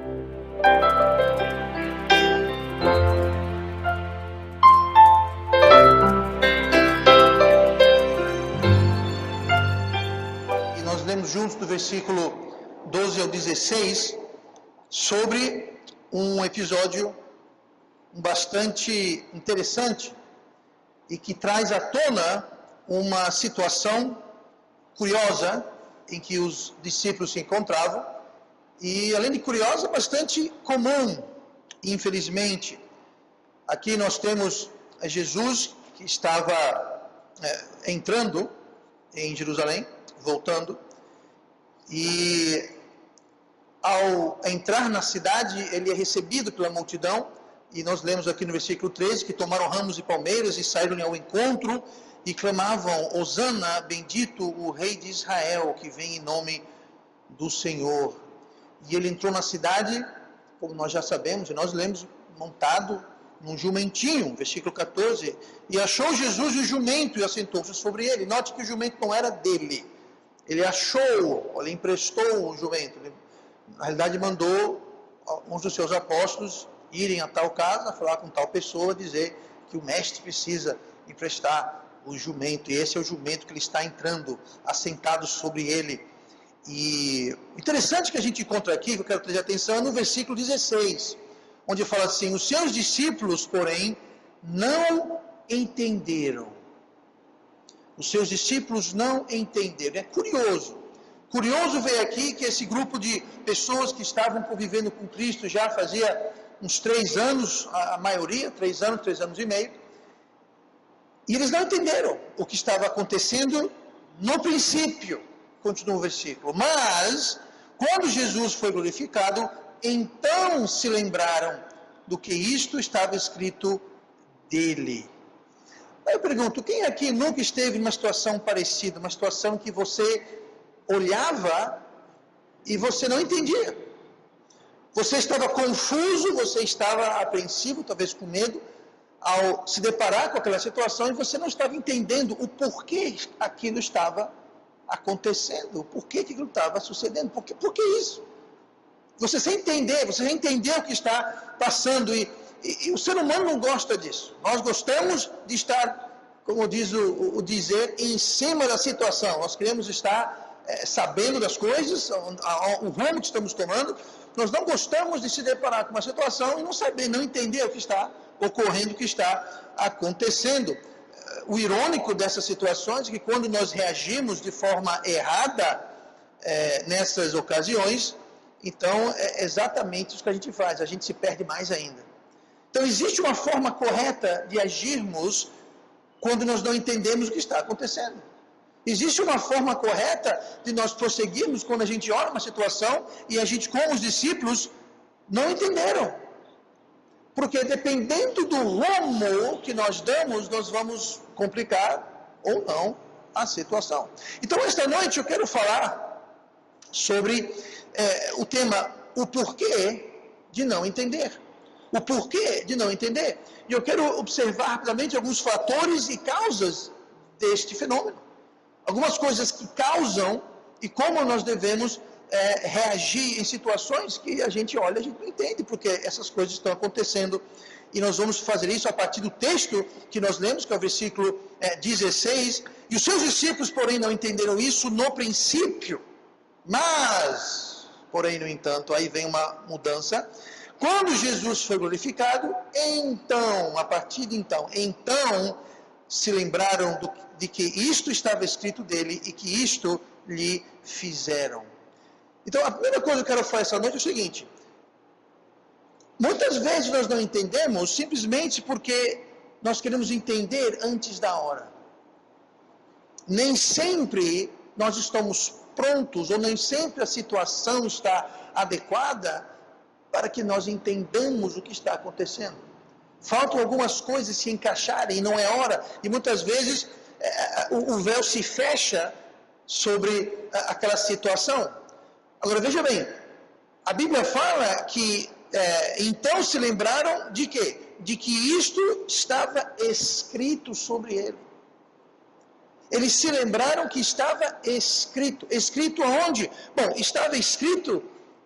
E nós lemos juntos do versículo 12 ao 16 sobre um episódio bastante interessante e que traz à tona uma situação curiosa em que os discípulos se encontravam, e além de curiosa, bastante comum, infelizmente. Aqui nós temos Jesus que estava entrando em Jerusalém, voltando, e ao entrar na cidade, ele é recebido pela multidão, e nós lemos aqui no versículo 13, que tomaram ramos e palmeiras e saíram ao encontro, e clamavam: Hosana, bendito o rei de Israel, que vem em nome do Senhor. E ele entrou na cidade, como nós já sabemos, e nós lemos, montado num jumentinho, versículo 14, e achou Jesus o jumento e assentou-se sobre ele. Note que o jumento não era dele, ele achou, ele emprestou o jumento. Ele, na realidade, mandou uns dos seus apóstolos irem a tal casa, falar com tal pessoa, dizer que o mestre precisa emprestar o jumento, e esse é o jumento que ele está entrando, assentado sobre ele. E interessante que a gente encontra aqui, que eu quero trazer atenção, é no versículo 16, onde fala assim: os seus discípulos, porém, não entenderam. Os seus discípulos não entenderam. É curioso. Curioso ver aqui que esse grupo de pessoas que estavam convivendo com Cristo já fazia uns 3 anos, a maioria, 3 anos e meio, e eles não entenderam o que estava acontecendo no princípio, continua o versículo. Mas, quando Jesus foi glorificado, então se lembraram do que isto estava escrito dele. Aí eu pergunto, quem aqui nunca esteve numa situação parecida, uma situação que você olhava e você não entendia? Você estava confuso, você estava apreensivo, talvez com medo, ao se deparar com aquela situação, e você não estava entendendo o porquê aquilo estava acontecendo, o porquê aquilo estava sucedendo, por que isso? Você sem entender, você já entendeu o que está passando, e o ser humano não gosta disso. Nós gostamos de estar, como diz o dizer, em cima da situação. Nós queremos estar sabendo das coisas, o rumo que estamos tomando. Nós não gostamos de se deparar com uma situação e não saber, não entender o que está ocorrendo, o que está acontecendo. O irônico dessas situações é que quando nós reagimos de forma errada nessas ocasiões, então é exatamente isso que a gente faz, a gente se perde mais ainda. Então existe uma forma correta de agirmos quando nós não entendemos o que está acontecendo. Existe uma forma correta de nós prosseguirmos quando a gente olha uma situação e a gente, como os discípulos, não entenderam. Porque dependendo do rumo que nós damos, nós vamos complicar ou não a situação. Então, esta noite eu quero falar sobre o tema, o porquê de não entender. O porquê de não entender. E eu quero observar rapidamente alguns fatores e causas deste fenômeno. Algumas coisas que causam e como nós devemos reagir em situações que a gente olha e a gente não entende porque essas coisas estão acontecendo. E nós vamos fazer isso a partir do texto que nós lemos, que é o versículo 16. E os seus discípulos, porém, não entenderam isso no princípio. Mas, porém, no entanto, aí vem uma mudança. Quando Jesus foi glorificado, então, a partir de então se lembraram de que isto estava escrito dele e que isto lhe fizeram. Então, a primeira coisa que eu quero falar essa noite é o seguinte: muitas vezes nós não entendemos simplesmente porque nós queremos entender antes da hora. Nem sempre nós estamos prontos, ou nem sempre a situação está adequada para que nós entendamos o que está acontecendo. Faltam algumas coisas se encaixarem e não é hora. E muitas vezes o véu se fecha sobre aquela situação. Agora veja bem, a Bíblia fala que então se lembraram de quê? De que isto estava escrito sobre ele. Eles se lembraram que estava escrito. Escrito aonde? Bom, estava escrito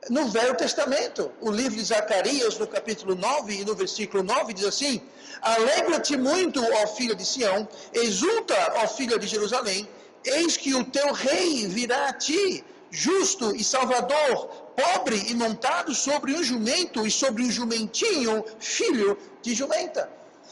no Velho Testamento. O livro de Zacarias, no capítulo 9 e no versículo 9, diz assim: alegra-te muito, ó filha de Sião, exulta, ó filha de Jerusalém, eis que o teu rei virá a ti, justo e salvador, pobre e montado sobre um jumento e sobre um jumentinho, filho de jumenta.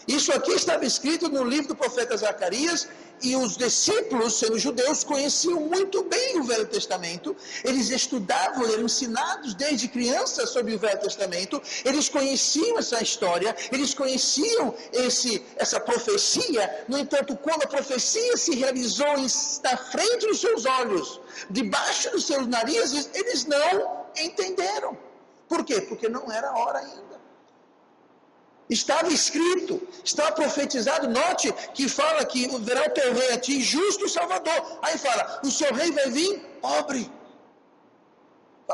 Isso aqui estava escrito no livro do profeta Zacarias, e os discípulos, sendo judeus, conheciam muito bem o Velho Testamento. Eles estudavam, eram ensinados desde criança sobre o Velho Testamento. Eles conheciam essa história, eles conheciam essa profecia. No entanto, quando a profecia se realizou na frente dos seus olhos, debaixo dos seus narizes, eles não entenderam. Por quê? Porque não era a hora ainda. Estava escrito, estava profetizado. Note que fala que verá o teu rei a ti, justo e salvador. Aí fala, o seu rei vai vir pobre.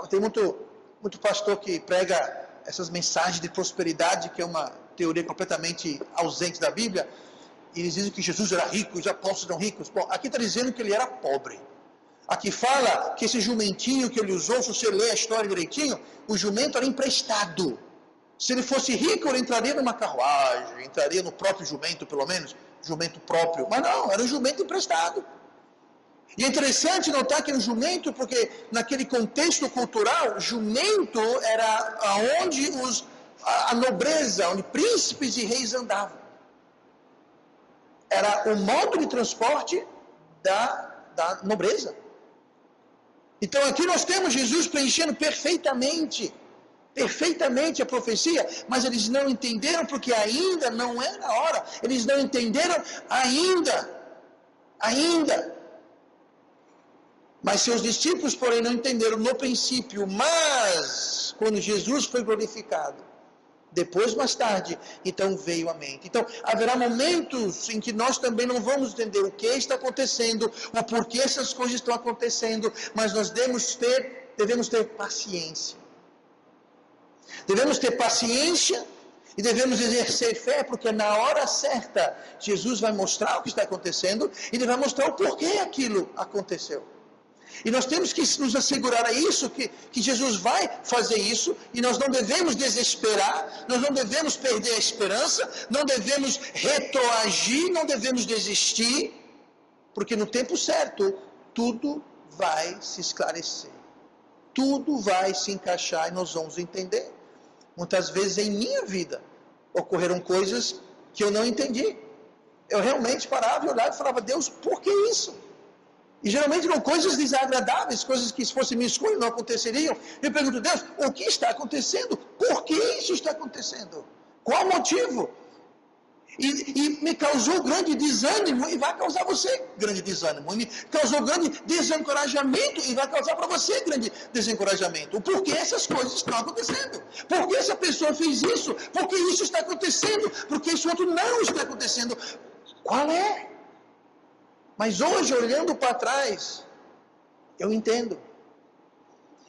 Tem muito pastor que prega essas mensagens de prosperidade, que é uma teoria completamente ausente da Bíblia. E eles dizem que Jesus era rico, os apóstolos eram ricos. Bom, aqui está dizendo que ele era pobre. Aqui fala que esse jumentinho que ele usou, se você ler a história direitinho, o jumento era emprestado. Se ele fosse rico, ele entraria numa carruagem, entraria no próprio jumento, pelo menos, jumento próprio. Mas não, era um jumento emprestado. E é interessante notar que o jumento, porque naquele contexto cultural, jumento era onde a nobreza, onde príncipes e reis andavam. Era o modo de transporte da nobreza. Então aqui nós temos Jesus preenchendo perfeitamente a profecia, mas eles não entenderam porque ainda não era a hora. Eles não entenderam ainda. Mas seus discípulos, porém, não entenderam no princípio. Mas quando Jesus foi glorificado, depois, mais tarde, então veio a mente. Então, haverá momentos em que nós também não vamos entender o que está acontecendo, o porquê essas coisas estão acontecendo, mas nós devemos ter paciência. Devemos ter paciência e devemos exercer fé, porque na hora certa, Jesus vai mostrar o que está acontecendo e ele vai mostrar o porquê aquilo aconteceu. E nós temos que nos assegurar a isso, que Jesus vai fazer isso, e nós não devemos desesperar, nós não devemos perder a esperança, não devemos retroagir, não devemos desistir, porque no tempo certo, tudo vai se esclarecer, tudo vai se encaixar e nós vamos entender. Muitas vezes em minha vida, ocorreram coisas que eu não entendi. Eu realmente parava e olhava e falava, Deus, por que isso? E geralmente eram coisas desagradáveis, coisas que se fosse minha escolha não aconteceriam. Eu pergunto, Deus, o que está acontecendo? Por que isso está acontecendo? Qual o motivo? E me causou grande desânimo e vai causar você grande desânimo. Me causou grande desencorajamento e vai causar para você grande desencorajamento. O porquê essas coisas estão acontecendo? Por que essa pessoa fez isso? Por que isso está acontecendo? Por que isso outro não está acontecendo? Qual é? Mas hoje, olhando para trás, eu entendo.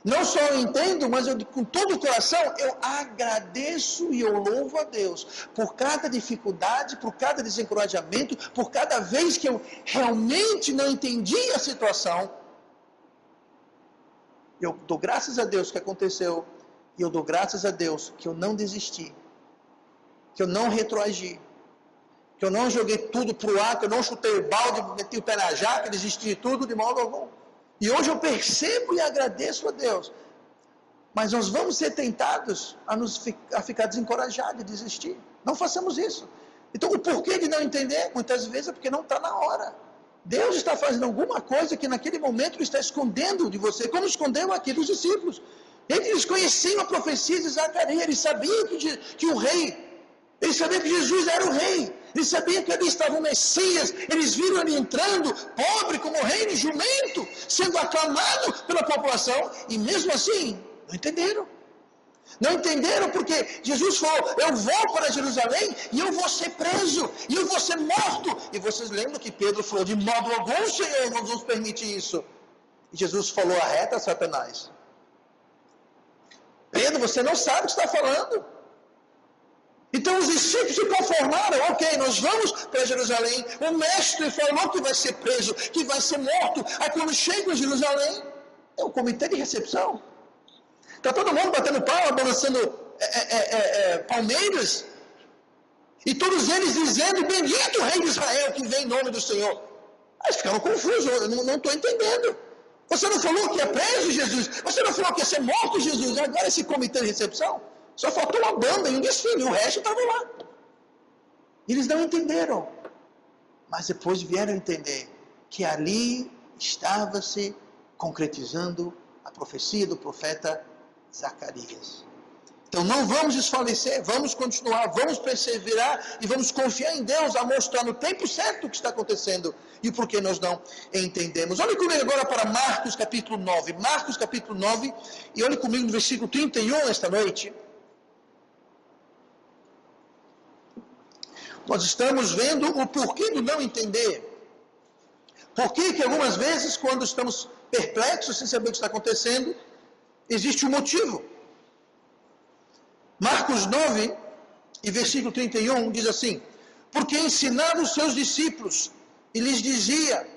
Não só eu entendo, mas com todo o coração, eu agradeço e eu louvo a Deus por cada dificuldade, por cada desencorajamento, por cada vez que eu realmente não entendi a situação. Eu dou graças a Deus que aconteceu, e eu dou graças a Deus que eu não desisti, que eu não retroagi, que eu não joguei tudo para o ar, que eu não chutei o balde, meti o pé na jaca, desisti de tudo de modo algum. E hoje eu percebo e agradeço a Deus. Mas nós vamos ser tentados a ficar desencorajados e desistir. Não façamos isso. Então o porquê de não entender, muitas vezes é porque não está na hora. Deus está fazendo alguma coisa que naquele momento Ele está escondendo de você, como escondeu aqui dos discípulos. Eles conheciam a profecia de Zacarias, eles sabiam que o rei, eles sabiam que Jesus era o rei, eles sabiam que ali estava o Messias, eles viram ele entrando, pobre como rei de jumento, sendo aclamado pela população, e mesmo assim, não entenderam. Não entenderam porque Jesus falou, eu vou para Jerusalém e eu vou ser preso, e eu vou ser morto. E vocês lembram que Pedro falou, de modo algum, Senhor, não nos permite isso. E Jesus falou, arreta, Satanás. Pedro, você não sabe o que está falando. Então os discípulos se conformaram, ok, nós vamos para Jerusalém, o mestre falou que vai ser preso, que vai ser morto. Aí quando chega em Jerusalém, é o comitê de recepção. Está todo mundo batendo palma, balançando palmeiras. E todos eles dizendo, bendito o rei de Israel que vem em nome do Senhor. Aí eles ficaram confusos, eu não estou entendendo. Você não falou que é preso, Jesus? Você não falou que ia ser morto, Jesus? Agora esse comitê de recepção? Só faltou uma banda e um desfile, o resto estava lá. Eles não entenderam. Mas depois vieram entender que ali estava se concretizando a profecia do profeta Zacarias. Então não vamos desfalecer, vamos continuar, vamos perseverar e vamos confiar em Deus a mostrar no tempo certo o que está acontecendo e por que nós não entendemos. Olhe comigo agora para Marcos capítulo 9. Marcos capítulo 9, e olhe comigo no versículo 31 esta noite. Nós estamos vendo o porquê do não entender. Por que algumas vezes, quando estamos perplexos, sem saber o que está acontecendo, existe um motivo. Marcos 9, e versículo 31, diz assim: porque ensinava os seus discípulos, e lhes dizia,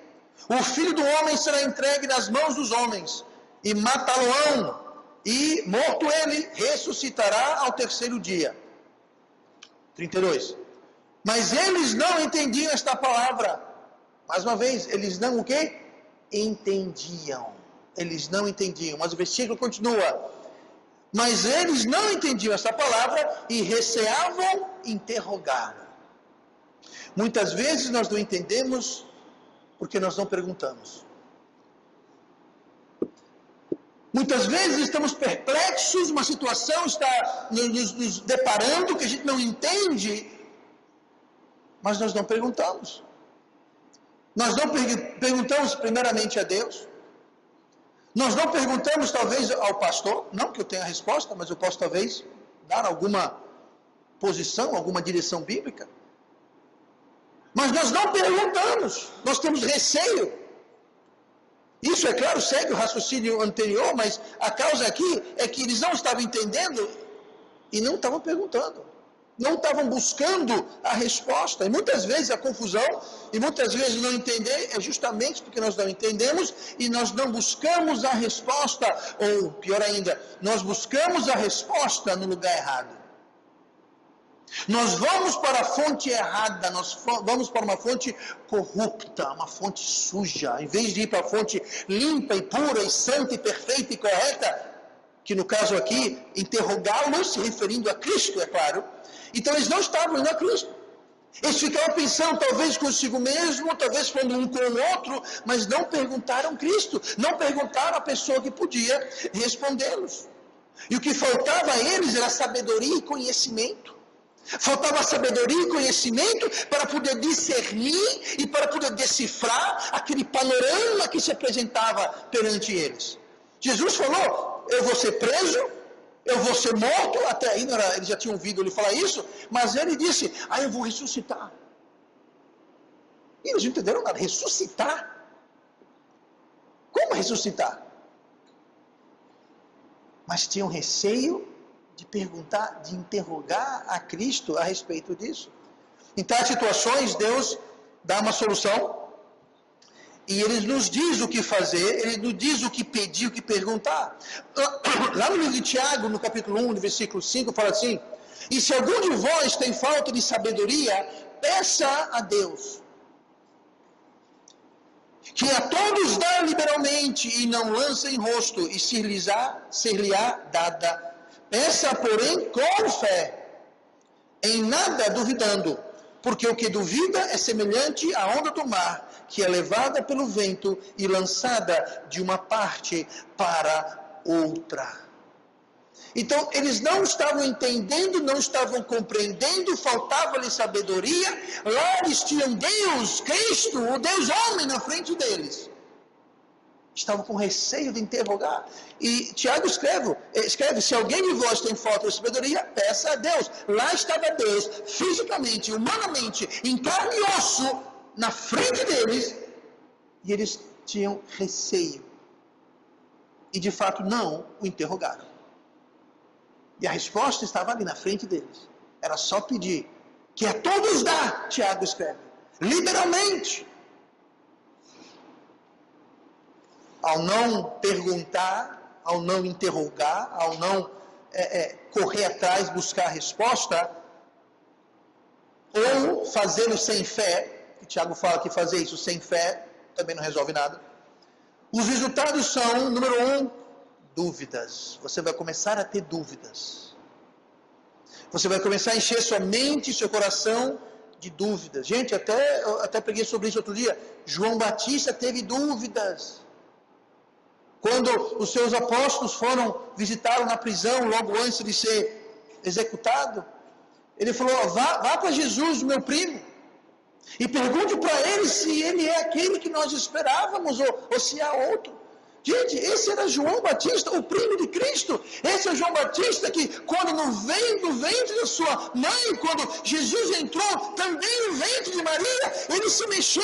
o Filho do Homem será entregue nas mãos dos homens, e matá-lo-ão, e, morto ele, ressuscitará ao terceiro dia. 32. Mas eles não entendiam esta palavra. Mais uma vez, eles não o quê? Entendiam. Eles não entendiam. Mas o versículo continua. Mas eles não entendiam essa palavra e receavam interrogá-lo. Muitas vezes nós não entendemos porque nós não perguntamos. Muitas vezes estamos perplexos, uma situação está nos deparando que a gente não entende, mas nós não perguntamos. Nós não perguntamos primeiramente a Deus. Nós não perguntamos talvez ao pastor, não que eu tenha a resposta, mas eu posso talvez dar alguma posição, alguma direção bíblica. Mas nós não perguntamos, nós temos receio. Isso, é claro, segue o raciocínio anterior, mas a causa aqui é que eles não estavam entendendo e não estavam perguntando. Não estavam buscando a resposta. E muitas vezes a confusão, e muitas vezes não entender, é justamente porque nós não entendemos e nós não buscamos a resposta, ou pior ainda, nós buscamos a resposta no lugar errado. Nós vamos para a fonte errada, nós vamos para uma fonte corrupta, uma fonte suja. Em vez de ir para a fonte limpa e pura e santa e perfeita e correta, que no caso aqui, interrogá-los, se referindo a Cristo, é claro. Então eles não estavam indo a Cristo. Eles ficavam pensando talvez consigo mesmo, talvez falando um com o outro, mas não perguntaram Cristo, não perguntaram a pessoa que podia respondê-los. E o que faltava a eles era sabedoria e conhecimento. Faltava sabedoria e conhecimento para poder discernir e para poder decifrar aquele panorama que se apresentava perante eles. Jesus falou, eu vou ser preso, eu vou ser morto, até aí eles já tinham ouvido ele falar isso, mas ele disse, eu vou ressuscitar. E eles não entenderam nada, ressuscitar? Como ressuscitar? Mas tinham receio de perguntar, de interrogar a Cristo a respeito disso. Em tais situações, Deus dá uma solução, e Ele nos diz o que fazer, Ele nos diz o que pedir, o que perguntar. Lá no livro de Tiago, no capítulo 1, no versículo 5, fala assim, e se algum de vós tem falta de sabedoria, peça a Deus, que a todos dá liberalmente, e não lança em rosto, e ser-lhe-á dada. Peça, porém, com fé, em nada duvidando, porque o que duvida é semelhante à onda do mar, que é levada pelo vento e lançada de uma parte para outra. Então, eles não estavam entendendo, não estavam compreendendo, faltava-lhes sabedoria. Lá eles tinham Deus, Cristo, o Deus homem na frente deles. Estavam com receio de interrogar. E Tiago escreve, se alguém de vós tem falta de sabedoria, peça a Deus. Lá estava Deus, fisicamente, humanamente, em carne e osso, na frente deles, e eles tinham receio. E de fato não o interrogaram. E a resposta estava ali na frente deles. Era só pedir, que a todos dá, Tiago escreve, liberalmente. Ao não perguntar, ao não interrogar, ao não correr atrás, buscar a resposta, ou fazê-lo sem fé, que Tiago fala que fazer isso sem fé também não resolve nada. Os resultados são, número 1, dúvidas. Você vai começar a ter dúvidas. Você vai começar a encher sua mente, seu coração de dúvidas. Gente, até preguei sobre isso outro dia. João Batista teve dúvidas. Quando os seus apóstolos foram visitá-lo na prisão, logo antes de ser executado, ele falou, vá para Jesus, meu primo, e pergunte para ele se ele é aquele que nós esperávamos, ou se há outro. Gente, esse era João Batista, o primo de Cristo. Esse é João Batista que, quando no ventre da sua mãe, quando Jesus entrou também no ventre de Maria, ele se mexeu.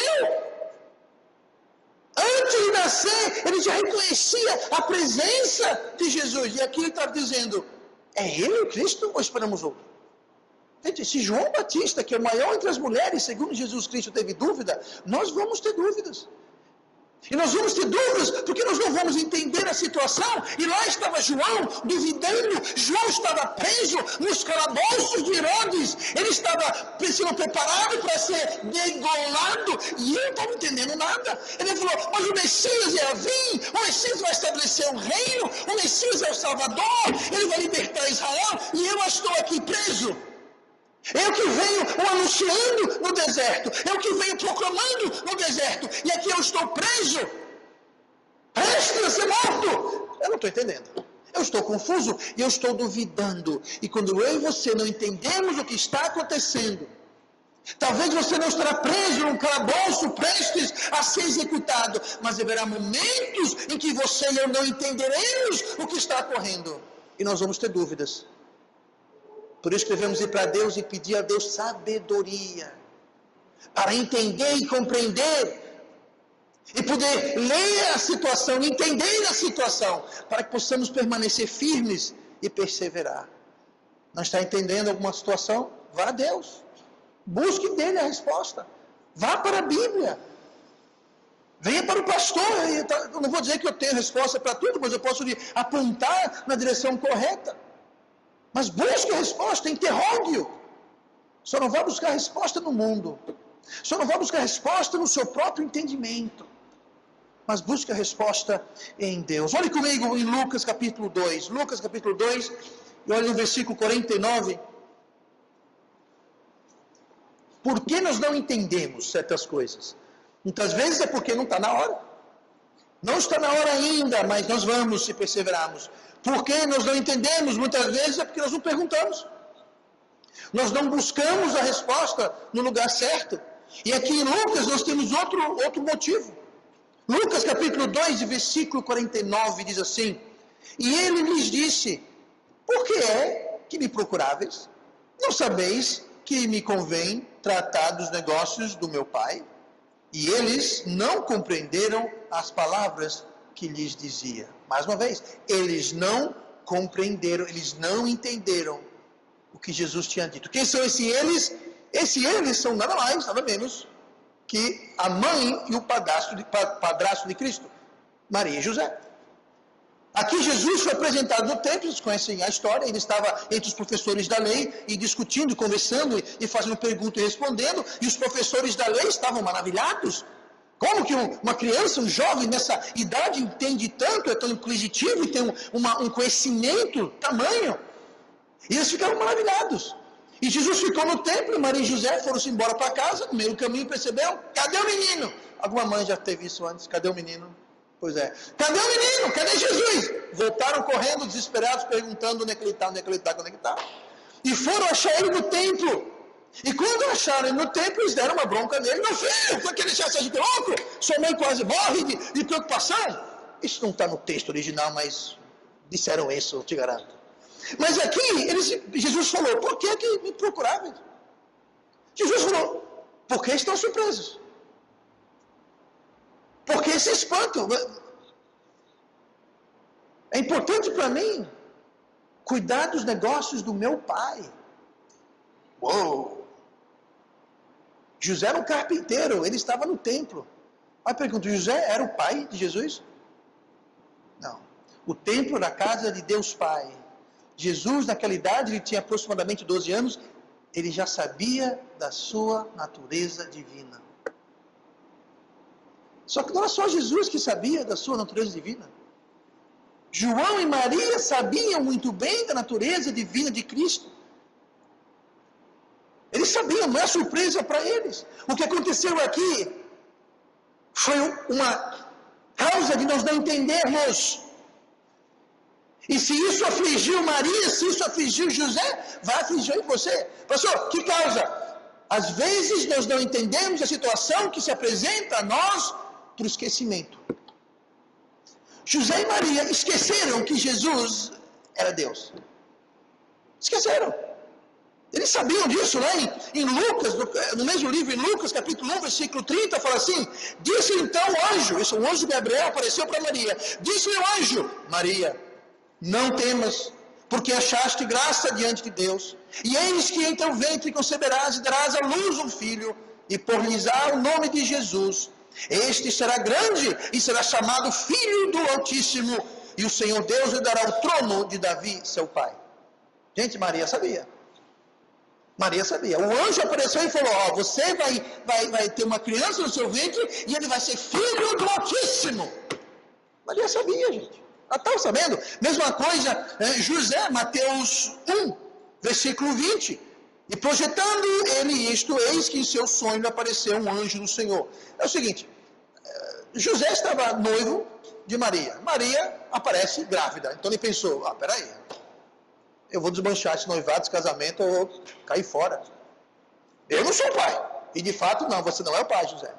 Antes de nascer, ele já reconhecia a presença de Jesus. E aqui ele está dizendo, é ele o Cristo ou esperamos outro? Gente, se João Batista, que é o maior entre as mulheres, segundo Jesus Cristo, teve dúvida, nós vamos ter dúvidas. E nós vamos ter dúvidas, porque nós não vamos entender a situação. E lá estava João, duvidando. João estava preso nos calabouços de Herodes. Ele estava sendo preparado para ser degolado. E ele não estava entendendo nada. Ele falou, mas o Messias ia vir. O Messias vai estabelecer um reino. O Messias é o Salvador. Ele vai libertar Israel. E eu estou aqui preso. Eu que venho o anunciando no deserto, eu que venho proclamando no deserto, e aqui eu estou preso, prestes a ser morto. Eu não estou entendendo, eu estou confuso e eu estou duvidando. E quando eu e você não entendemos o que está acontecendo, talvez você não estará preso num calabouço prestes a ser executado, mas haverá momentos em que você e eu não entenderemos o que está ocorrendo, e nós vamos ter dúvidas. Por isso que devemos ir para Deus e pedir a Deus sabedoria, para entender e compreender, e poder ler a situação, entender a situação, para que possamos permanecer firmes e perseverar. Não está entendendo alguma situação? Vá a Deus, busque dele a resposta, vá para a Bíblia, venha para o pastor. Eu não vou dizer que eu tenho resposta para tudo, mas eu posso lhe apontar na direção correta. Mas busque a resposta, interrogue-o. Só não vai buscar a resposta no mundo. Só não vai buscar a resposta no seu próprio entendimento. Mas busque a resposta em Deus. Olhe comigo em Lucas capítulo 2. Lucas capítulo 2, e olhe no versículo 49. Por que nós não entendemos certas coisas? Muitas vezes é porque não está na hora. Não está na hora ainda, mas nós vamos se perseverarmos. Por que nós não entendemos? Muitas vezes é porque nós não perguntamos. Nós não buscamos a resposta no lugar certo. E aqui em Lucas nós temos outro motivo. Lucas capítulo 2, versículo 49 diz assim: E ele lhes disse, por que é que me procuráveis? Não sabeis que me convém tratar dos negócios do meu Pai? E eles não compreenderam as palavras que lhes dizia. Mais uma vez, eles não compreenderam, eles não entenderam o que Jesus tinha dito. Quem são esses eles? Esses eles são nada mais, nada menos que a mãe e o padrasto de Cristo, Maria e José. Aqui Jesus foi apresentado no templo, vocês conhecem a história, ele estava entre os professores da lei, e discutindo, conversando, e fazendo pergunta e respondendo, e os professores da lei estavam maravilhados. Como que uma criança, um jovem nessa idade entende tanto, é tão inquisitivo, e tem um conhecimento tamanho? E eles ficaram maravilhados. E Jesus ficou no templo, Maria e José foram-se embora para casa, no meio do caminho perceberam, cadê o menino? Alguma mãe já teve isso antes, cadê o menino? Pois é, cadê o menino? Cadê Jesus? Voltaram correndo, desesperados, perguntando onde é que ele está, onde é que ele está, onde é que está. E foram achar ele no templo. E quando acharam ele no templo, eles deram uma bronca nele. Meu filho, foi que deixar essa gente louco? Sua mãe quase morre de preocupação. Isso não está no texto original, mas disseram isso, eu te garanto. Mas aqui, Jesus falou, por que me procuravam? Jesus falou, por que estão surpresos? Por que se espantam? É importante para mim cuidar dos negócios do meu pai. Uou! José era um carpinteiro, ele estava no templo. Aí pergunto, José era o pai de Jesus? Não. O templo era a casa de Deus Pai. Jesus, naquela idade, ele tinha aproximadamente 12 anos, ele já sabia da sua natureza divina. Só que não era só Jesus que sabia da sua natureza divina. João e Maria sabiam muito bem da natureza divina de Cristo. Eles sabiam, não é surpresa para eles. O que aconteceu aqui foi uma causa de nós não entendermos. E se isso afligiu Maria, se isso afligiu José, vai afligir você. Pastor, que causa? Às vezes nós não entendemos a situação que se apresenta a nós por esquecimento. José e Maria esqueceram que Jesus era Deus. Esqueceram. Eles sabiam disso, né? Em Lucas, no mesmo livro, em Lucas, capítulo 1, versículo 30, fala assim: disse então o anjo, esse é o anjo Gabriel, apareceu para Maria. Disse o anjo: Maria, não temas, porque achaste graça diante de Deus. E eis que em teu ventre conceberás e darás à luz um filho, e por-lhes-á o nome de Jesus. Este será grande e será chamado Filho do Altíssimo, e o Senhor Deus lhe dará o trono de Davi, seu pai. Gente, Maria sabia. Maria sabia. O anjo apareceu e falou: ó, você vai ter uma criança no seu ventre e ele vai ser Filho do Altíssimo. Maria sabia, gente. Ela estava sabendo. Mesma coisa, José, Mateus 1, versículo 20. E projetando ele isto, eis que em seu sonho apareceu um anjo do Senhor. É o seguinte, José estava noivo de Maria. Maria aparece grávida. Então ele pensou: peraí, eu vou desmanchar esse noivado, esse casamento, eu vou cair fora. Eu não sou o pai. E de fato, não, você não é o pai, José.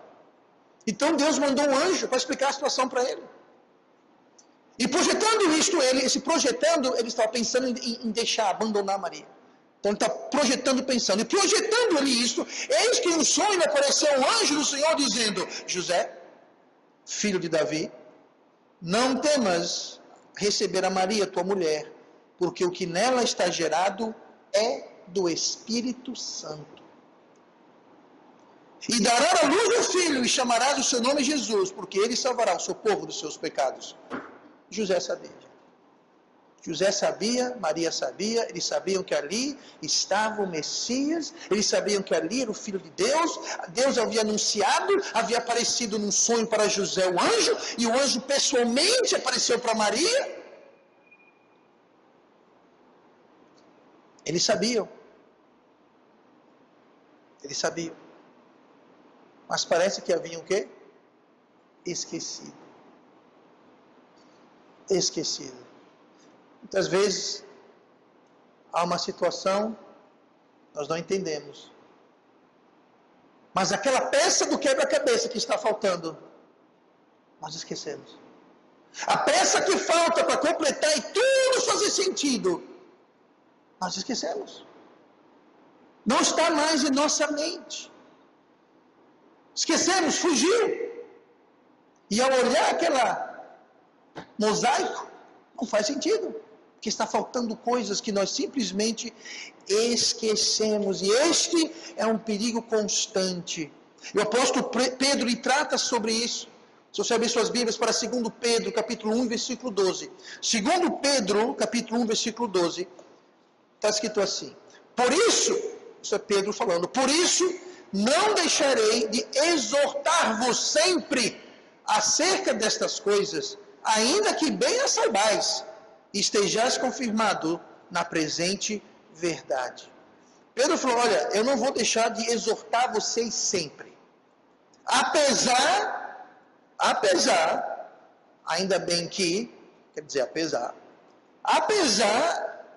Então Deus mandou um anjo para explicar a situação para ele. E projetando isto, ele estava pensando em deixar, abandonar Maria. Então ele está projetando, pensando. E projetando ele isto, eis que em sonho apareceu um anjo do Senhor dizendo: José, filho de Davi, não temas receber a Maria, tua mulher, porque o que nela está gerado é do Espírito Santo. E dará à luz um filho, e chamarás o seu nome Jesus, porque ele salvará o seu povo dos seus pecados. José sabia. José sabia, Maria sabia, eles sabiam que ali estava o Messias, eles sabiam que ali era o Filho de Deus. Deus havia anunciado, havia aparecido num sonho para José o anjo, e o anjo pessoalmente apareceu para Maria. Eles sabiam. Eles sabiam. Mas parece que haviam o quê? Esquecido. Esquecido. Muitas vezes há uma situação, nós não entendemos. Mas aquela peça do quebra-cabeça que está faltando, nós esquecemos. A peça que falta para completar e tudo fazer sentido, nós esquecemos. Não está mais em nossa mente. Esquecemos, fugiu. E ao olhar aquela mosaico, não faz sentido. Porque está faltando coisas que nós simplesmente esquecemos. E este é um perigo constante. E o apóstolo Pedro lhe trata sobre isso. Se você abrir suas Bíblias para 2 Pedro, capítulo 1, versículo 12. 2 Pedro, capítulo 1, versículo 12. Está escrito assim: por isso, isso é Pedro falando, por isso não deixarei de exortar-vos sempre acerca destas coisas, ainda que bem as saibais, estejais confirmado na presente verdade. Pedro falou: olha, eu não vou deixar de exortar vocês sempre. Apesar, ainda bem que, quer dizer, apesar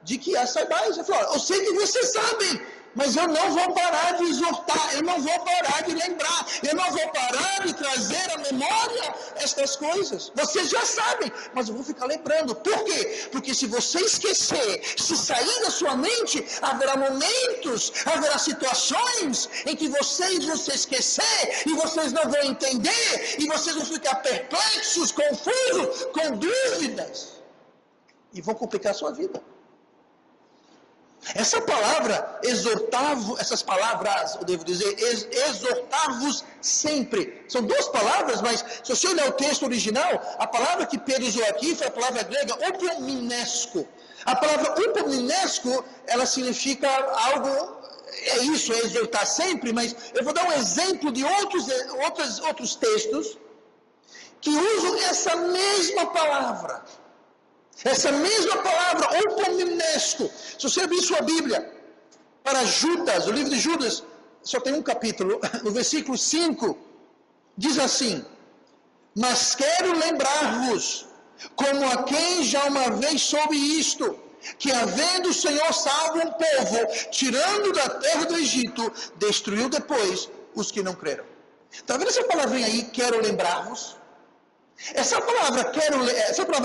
de que as saibais. Ele falou: eu sei que vocês sabem, mas eu não vou parar de exortar, eu não vou parar de lembrar, eu não vou parar de trazer à memória estas coisas. Vocês já sabem, mas eu vou ficar lembrando. Por quê? Porque se você esquecer, se sair da sua mente, haverá momentos, haverá situações em que vocês vão se esquecer, e vocês não vão entender, e vocês vão ficar perplexos, confusos, com dúvidas, e vão complicar a sua vida. Essa palavra, essas palavras, eu devo dizer, exortar-vos sempre. São duas palavras, mas se você olhar o texto original, a palavra que Pedro usou aqui foi a palavra grega upominesco. A palavra upominesco, ela significa algo, é isso, é exortar sempre, mas eu vou dar um exemplo de outros textos que usam essa mesma palavra. Essa mesma palavra, upominesco. Se você abrir sua Bíblia para Judas, o livro de Judas, só tem um capítulo, no versículo 5, diz assim: mas quero lembrar-vos, como a quem já uma vez soube isto, que havendo o Senhor salvo um povo, tirando da terra do Egito, destruiu depois os que não creram. Está vendo essa palavrinha aí, quero lembrar-vos? Essa palavra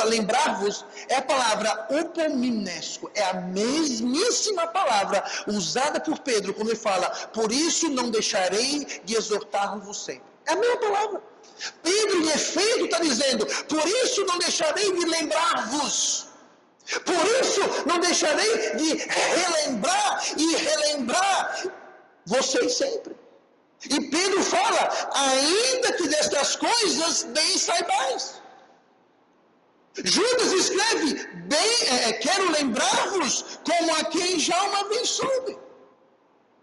lembrar-vos é a palavra upominesco, é a mesmíssima palavra usada por Pedro quando ele fala, por isso não deixarei de exortar-vos sempre. É a mesma palavra. Pedro, em efeito, está dizendo, por isso não deixarei de lembrar-vos. Por isso não deixarei de relembrar vocês sempre. E Pedro fala, ainda que destas coisas bem saibais. Judas escreve, quero lembrar-vos como a quem já uma vez soube.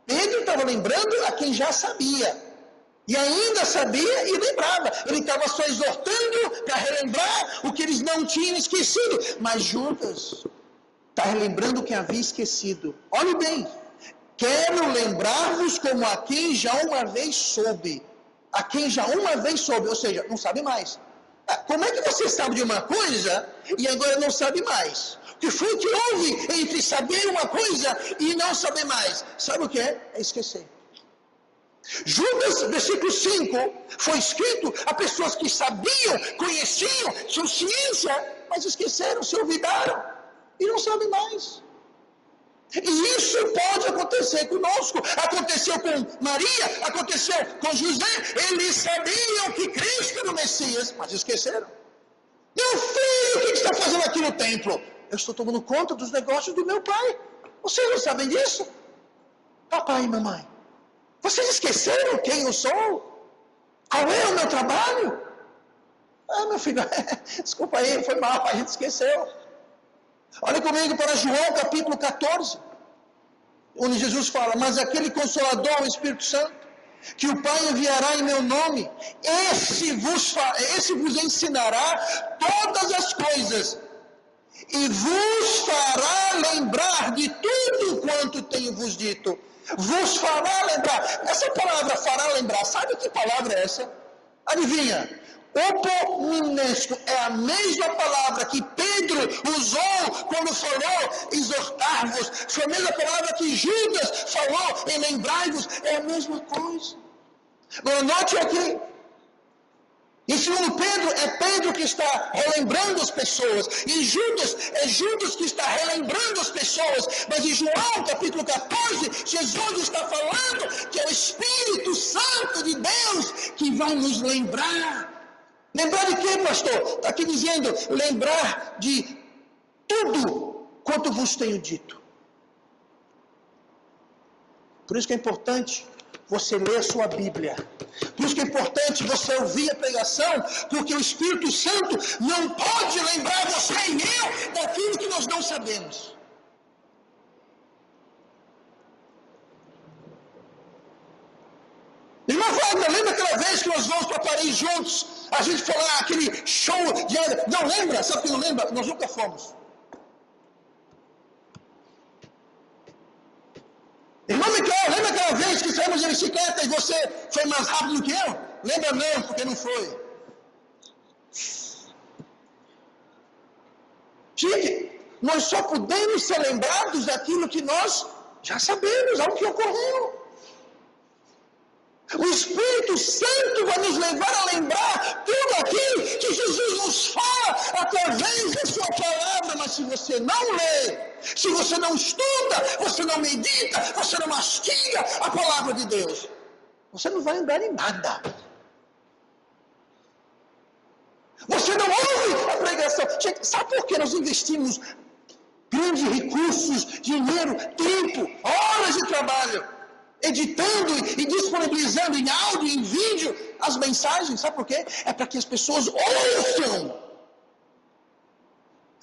Pedro estava lembrando a quem já sabia. E ainda sabia e lembrava. Ele estava só exortando para relembrar o que eles não tinham esquecido. Mas Judas está relembrando o que havia esquecido. Olhe bem. Quero lembrar-vos como a quem já uma vez soube. A quem já uma vez soube, ou seja, não sabe mais. Como é que você sabe de uma coisa e agora não sabe mais? O que foi que houve entre saber uma coisa e não saber mais? Sabe o que é? É esquecer. Judas, versículo 5, foi escrito a pessoas que sabiam, conheciam, tinham ciência, mas esqueceram, se olvidaram e não sabem mais. E isso pode acontecer conosco. Aconteceu com Maria, aconteceu com José. Eles sabiam que Cristo era o Messias, mas esqueceram. Meu filho, o que está fazendo aqui no templo? Eu estou tomando conta dos negócios do meu pai. Vocês não sabem disso? Papai e mamãe, vocês esqueceram quem eu sou? Qual é o meu trabalho? Meu filho, desculpa aí, foi mal, a gente esqueceu. Olha comigo para João capítulo 14, onde Jesus fala, mas aquele Consolador, o Espírito Santo, que o Pai enviará em meu nome, esse vos ensinará todas as coisas, e vos fará lembrar de tudo quanto tenho vos dito. Vos fará lembrar. Essa palavra fará lembrar, sabe que palavra é essa? Adivinha? Upominesco é a mesma palavra que Pedro usou quando falou exortar-vos. Foi a mesma palavra que Judas falou em lembrar-vos. É a mesma coisa. Agora note aqui. Em segundo Pedro, é Pedro que está relembrando as pessoas. Em Judas, é Judas que está relembrando as pessoas. Mas em João, capítulo 14, Jesus está falando que é o Espírito Santo de Deus que vai nos lembrar. Lembrar de quê, pastor? Está aqui dizendo, lembrar de tudo quanto vos tenho dito. Por isso que é importante você ler a sua Bíblia. Por isso que é importante você ouvir a pregação, porque o Espírito Santo não pode lembrar você e eu daquilo que nós não sabemos. Irmã Wagner, lembra aquela vez que nós vamos para Paris juntos? A gente foi lá, aquele show de... Não lembra? Sabe que não lembra? Nós nunca fomos. Irmã Miquel, lembra aquela vez que saímos de bicicleta e você foi mais rápido do que eu? Lembra não, porque não foi. Gente, nós só podemos ser lembrados daquilo que nós já sabemos, algo que ocorreu. O Espírito Santo vai nos levar a lembrar tudo aquilo que Jesus nos fala através da sua palavra. Mas se você não lê, se você não estuda, você não medita, você não mastiga a palavra de Deus, você não vai lembrar em nada. Você não ouve a pregação. Sabe por que nós investimos grandes recursos, dinheiro, tempo, horas de trabalho editando e disponibilizando em áudio e em vídeo as mensagens. Sabe por quê? É para que as pessoas ouçam.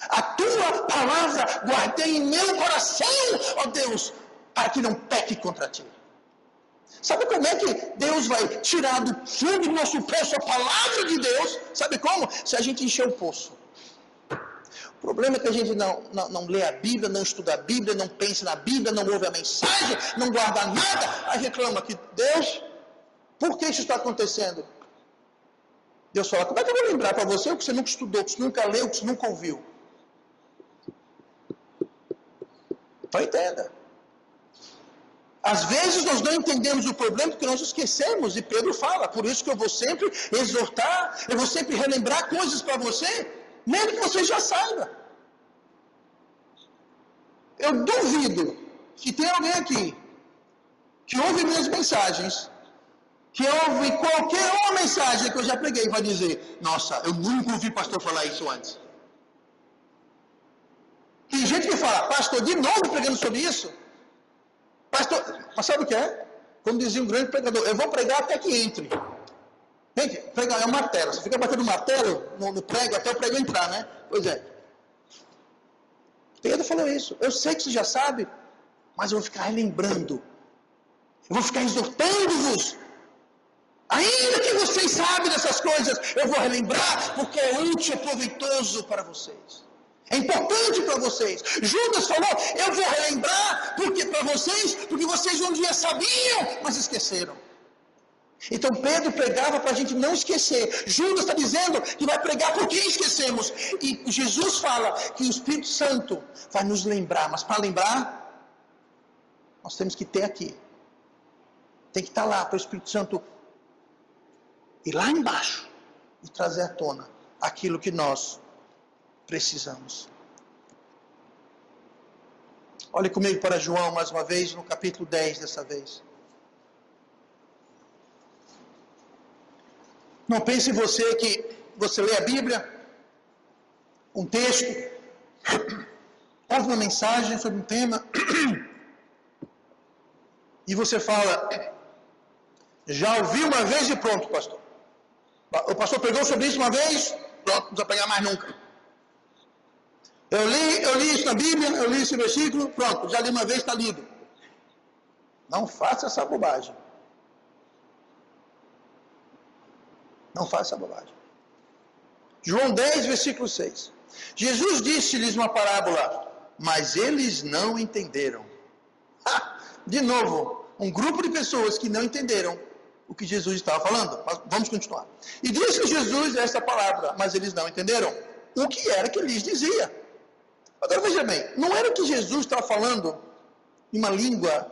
A tua palavra guardei em meu coração, ó Deus, para que não peque contra ti. Sabe como é que Deus vai tirar do fundo do nosso poço a palavra de Deus? Sabe como? Se a gente encher o poço. O problema é que a gente não lê a Bíblia, não estuda a Bíblia, não pensa na Bíblia, não ouve a mensagem, não guarda nada. Aí reclama que Deus, por que isso está acontecendo? Deus fala, como é que eu vou lembrar para você o que você nunca estudou, o que você nunca leu, o que você nunca ouviu? Então entenda. Às vezes nós não entendemos o problema porque nós esquecemos, e Pedro fala, por isso que eu vou sempre exortar, eu vou sempre relembrar coisas para você, mesmo que você já saiba. Eu duvido que tenha alguém aqui que ouve minhas mensagens, que ouve qualquer uma mensagem que eu já preguei para dizer, nossa, eu nunca ouvi pastor falar isso antes. Tem gente que fala, pastor, de novo pregando sobre isso? Pastor, mas sabe o que é? Como dizia um grande pregador, eu vou pregar até que entre. Gente, pregar é um martelo. Você fica batendo martelo no prego até o prego entrar, né? Pois é. Pedro falou isso. Eu sei que você já sabe, mas eu vou ficar relembrando. Eu vou ficar exortando-vos. Ainda que vocês sabem dessas coisas, eu vou relembrar, porque é útil e proveitoso para vocês. É importante para vocês. Judas falou, eu vou relembrar para vocês, porque vocês um dia sabiam, mas esqueceram. Então Pedro pregava para a gente não esquecer. Judas está dizendo que vai pregar porque esquecemos. E Jesus fala que o Espírito Santo vai nos lembrar. Mas para lembrar, nós temos que ter aqui. Tem que estar lá para o Espírito Santo ir lá embaixo e trazer à tona aquilo que nós precisamos. Olhe comigo para João mais uma vez, no capítulo 10 dessa vez. Não pense você que você lê a Bíblia, um texto, ouve uma mensagem sobre um tema, e você fala, já ouvi uma vez e pronto, pastor. O pastor pregou sobre isso uma vez, pronto, não vai pregar mais nunca. Eu li isso na Bíblia, eu li esse versículo, pronto, já li uma vez, está lido. Não faça essa bobagem. Não faça essa bobagem. João 10, versículo 6. Jesus disse-lhes uma parábola, mas eles não entenderam. De novo, um grupo de pessoas que não entenderam o que Jesus estava falando. Mas vamos continuar. E disse Jesus essa palavra, mas eles não entenderam o que era que lhes dizia. Agora veja bem, não era que Jesus estava falando em uma língua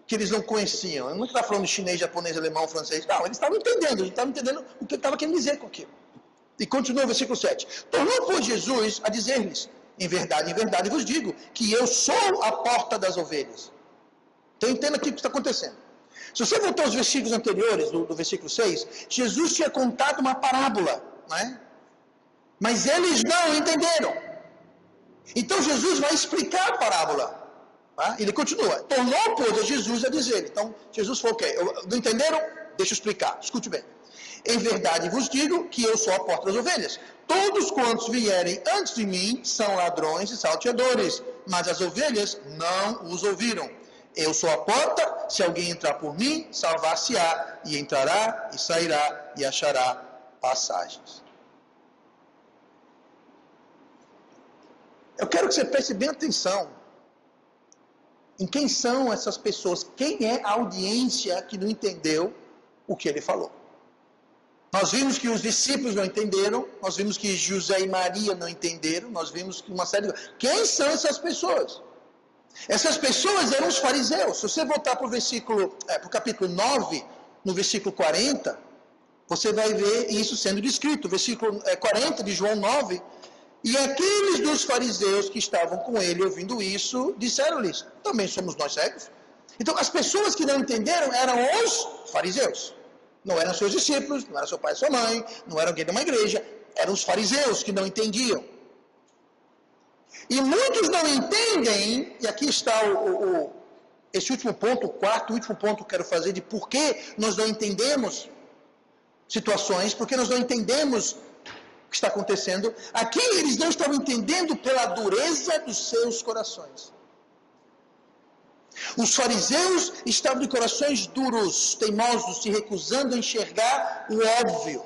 que eles não conheciam. Ele não estava falando chinês, japonês, alemão, francês. Não, eles estavam entendendo o que ele estava querendo dizer com aquilo. E continua o versículo 7. Tornou, pois, Jesus a dizer-lhes, em verdade vos digo, que eu sou a porta das ovelhas. Então entenda aqui o que está acontecendo. Se você voltar aos versículos anteriores, do versículo 6, Jesus tinha contado uma parábola, não é? Mas eles não entenderam. Então Jesus vai explicar a parábola. Tá? Ele continua. Tornou, pois, a Jesus a dizer. Então Jesus falou, ok, não entenderam? Deixa eu explicar. Escute bem. Em verdade vos digo que eu sou a porta das ovelhas. Todos quantos vierem antes de mim são ladrões e salteadores, mas as ovelhas não os ouviram. Eu sou a porta, se alguém entrar por mim, salvar-se-á, e entrará, e sairá, e achará passagens. Eu quero que você preste bem atenção em quem são essas pessoas, quem é a audiência que não entendeu o que ele falou. Nós vimos que os discípulos não entenderam, nós vimos que José e Maria não entenderam, nós vimos que uma série de... Quem são essas pessoas? Essas pessoas eram os fariseus. Se você voltar para o capítulo 9, no versículo 40, você vai ver isso sendo descrito. Versículo 40 de João 9. E aqueles dos fariseus que estavam com ele ouvindo isso, disseram-lhes, também somos nós cegos? Então as pessoas que não entenderam eram os fariseus. Não eram seus discípulos, não era seu pai e sua mãe, não era alguém de uma igreja, eram os fariseus que não entendiam. E muitos não entendem, e aqui está esse último ponto, o quarto último ponto que eu quero fazer de por que nós não entendemos situações, porque nós não entendemos o que está acontecendo. Aqui eles não estavam entendendo pela dureza dos seus corações. Os fariseus estavam de corações duros, teimosos, se recusando a enxergar o óbvio.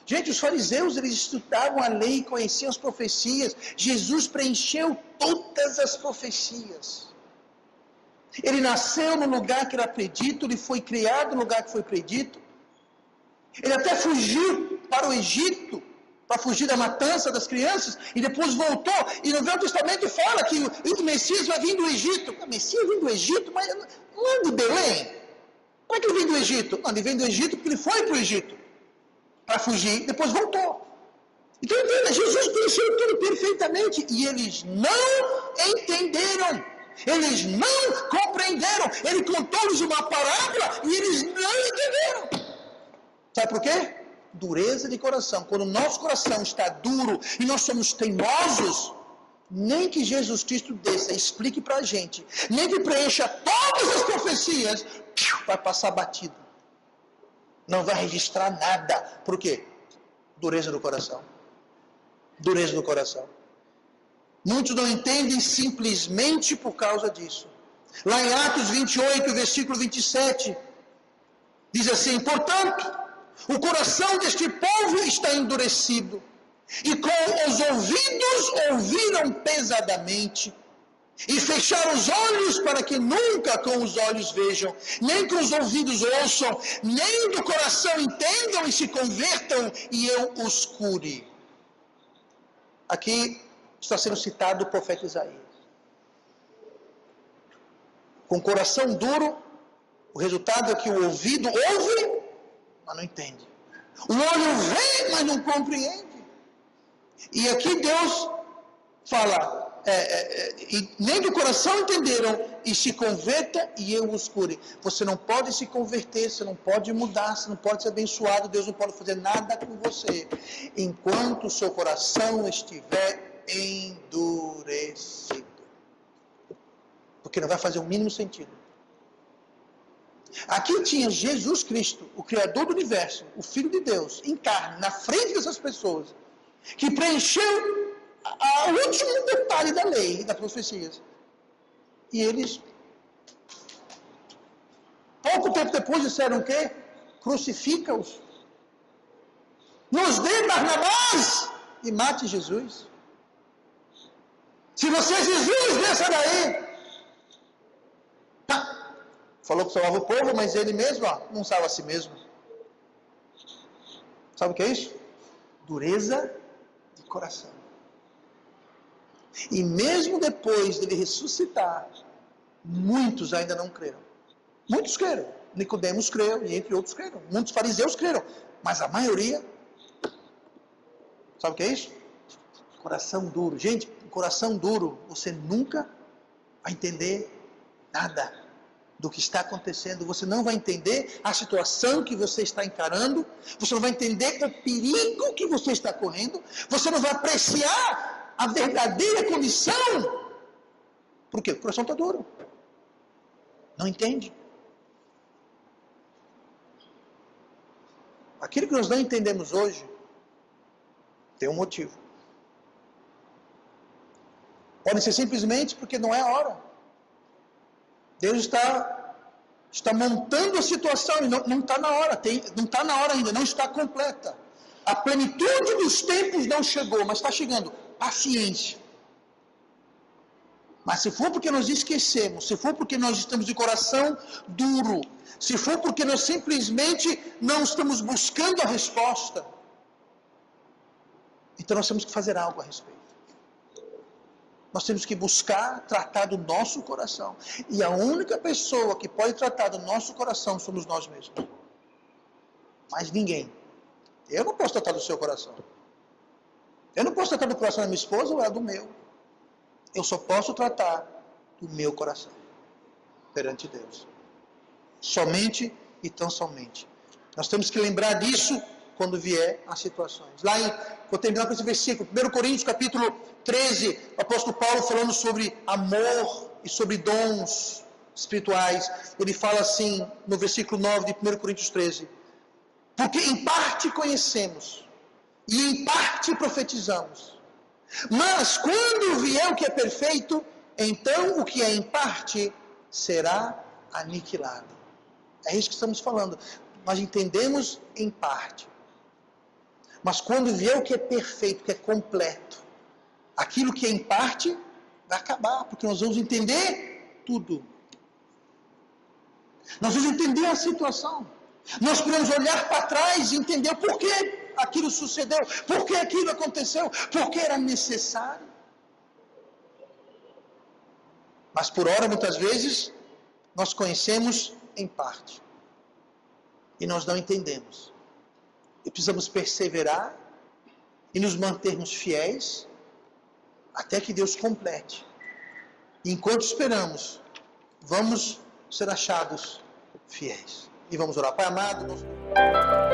Gente, os fariseus, eles estudavam a lei, conheciam as profecias. Jesus preencheu todas as profecias. Ele nasceu no lugar que era predito, ele foi criado no lugar que foi predito. Ele até fugiu para o Egito, para fugir da matança das crianças, e depois voltou. E no Velho Testamento fala que o Messias vai vir do Egito. O Messias vem do Egito, mas não é de Belém. Como é que ele vem do Egito? Não, ele vem do Egito porque ele foi para o Egito para fugir, depois voltou. Então entenda, Jesus conheceu tudo perfeitamente, e eles não entenderam. Eles não compreenderam. Ele contou-lhes uma parábola e eles não entenderam. Sabe por quê? Dureza de coração. Quando o nosso coração está duro e nós somos teimosos, nem que Jesus Cristo desça e explique para a gente, nem que preencha todas as profecias, vai passar batido. Não vai registrar nada. Por quê? Dureza do coração. Dureza do coração. Muitos não entendem simplesmente por causa disso. Lá em Atos 28, versículo 27, diz assim: portanto, o coração deste povo está endurecido, e com os ouvidos ouviram pesadamente, e fecharam os olhos para que nunca com os olhos vejam, nem com os ouvidos ouçam, nem do coração entendam e se convertam, e eu os cure. Aqui está sendo citado o profeta Isaías. Com o coração duro, o resultado é que o ouvido ouve, mas não entende. O olho vê, mas não compreende. E aqui Deus fala, e nem do coração entenderam, e se converta e eu os cure. Você não pode se converter, você não pode mudar, você não pode ser abençoado, Deus não pode fazer nada com você, enquanto o seu coração estiver endurecido. Porque não vai fazer o mínimo sentido. Aqui tinha Jesus Cristo, o Criador do Universo, o Filho de Deus, em carne, na frente dessas pessoas, que preencheu o último detalhe da lei e das profecias. E eles, pouco tempo depois, disseram o quê? Crucifica-os. Nos dê Barnabás e mate Jesus. Se você é Jesus, desça daí. Falou que salvava o povo, mas ele mesmo não salva a si mesmo. Sabe o que é isso? Dureza de coração. E mesmo depois dele ressuscitar, muitos ainda não creram. Muitos creram. Nicodemos creu, e entre outros creram. Muitos fariseus creram. Mas a maioria, sabe o que é isso? Coração duro. Gente, coração duro, você nunca vai entender nada do que está acontecendo. Você não vai entender a situação que você está encarando. Você não vai entender o perigo que você está correndo. Você não vai apreciar a verdadeira condição. Por quê? O coração está duro. Não entende. Aquilo que nós não entendemos hoje tem um motivo. Pode ser simplesmente porque não é a hora. Deus está montando a situação e não está na hora, não está na hora ainda, não está completa. A plenitude dos tempos não chegou, mas está chegando. Paciência. Mas se for porque nós esquecemos, se for porque nós estamos de coração duro, se for porque nós simplesmente não estamos buscando a resposta, então nós temos que fazer algo a respeito. Nós temos que buscar tratar do nosso coração. E a única pessoa que pode tratar do nosso coração somos nós mesmos. Mas ninguém. Eu não posso tratar do seu coração. Eu não posso tratar do coração da minha esposa ou do meu. Eu só posso tratar do meu coração perante Deus. Somente e tão somente. Nós temos que lembrar disso quando vier as situações. Lá vou terminar com esse versículo, 1 Coríntios capítulo 13, o apóstolo Paulo falando sobre amor e sobre dons. espirituais. Ele fala assim no versículo 9 de 1 Coríntios 13: porque em parte conhecemos e em parte profetizamos. Mas quando vier o que é perfeito, então o que é em parte será aniquilado. É isso que estamos falando. Nós entendemos em parte. Mas quando vier o que é perfeito, que é completo, aquilo que é em parte vai acabar, porque nós vamos entender tudo. Nós vamos entender a situação. Nós podemos olhar para trás e entender por que aquilo sucedeu, por que aquilo aconteceu, por que era necessário. Mas por hora, muitas vezes, nós conhecemos em parte. E nós não entendemos. E precisamos perseverar e nos mantermos fiéis até que Deus complete. E enquanto esperamos, vamos ser achados fiéis. E vamos orar. Pai amado, nós...